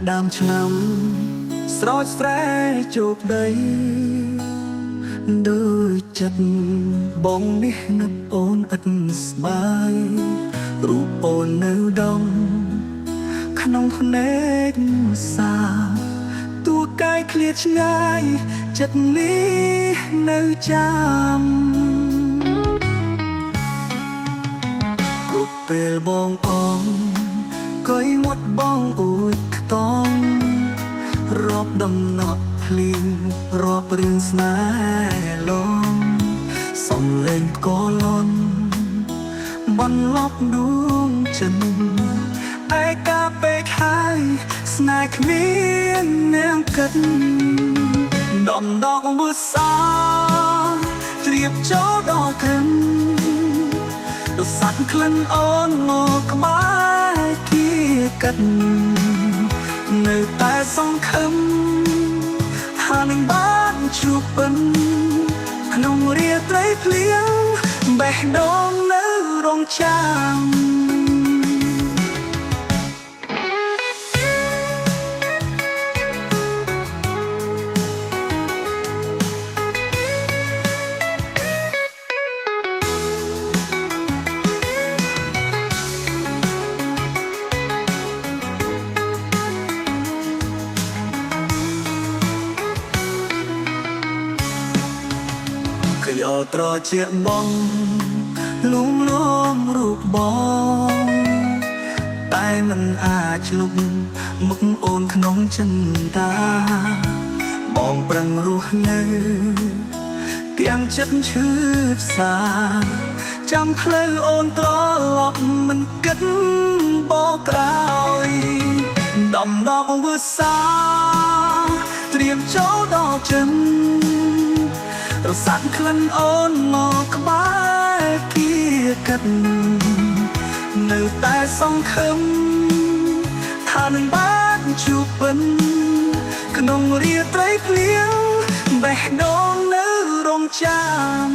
ដើមឆ្នាំស្រោចស្រែជោគដីដូចចិត្តបងនេះនឹកអូនឥតស្បាយរូបអូននៅដងក្នុងភ្នែកសាតួកាយឃ្លាតឆ្ងាយចិត្តនេះនៅចាំរូបពេលបងអងកុយមាត់បងអួចខ្ទងរាប់ដំណក់ភ្លៀងរាប់រឿងស្នេហ៍លងសំលេងកលន់បន្លប់ដួងចិត្តឯកាពេកហើយស្នេហ៍គ្មាននាងគិតដំដកមើលសាជ្រាបចូលដល់ធំទៅសាត់ក្លិនអូនមកក្បែរគៀកិតនៅតែសង្ឃឹមថានឹងបានជួបពិនក្នុងរាត្រីភ្លៀងបេះដូងនៅរងចាំគឺអត្រជាបងលួងលោមរូបបងតែមិនអាចលុបមុខអូនក្នុងចិន្តាបងប្រឹងរស់នៅទាំងចិត្តឈឺផ្សាចាំផ្លូវអូនត្រឡប់មិនគិតបកក្រោយដំណក់វាសាត្រៀមចូលដល់ចិនរសាត់ក្លិនអូនមកក្បែរគៀកិតនៅតែសង្ឃឹមថានឹងបានជួបពិនក្នុងរាត្រីភ្លៀងបេះដូងនៅរងចាំ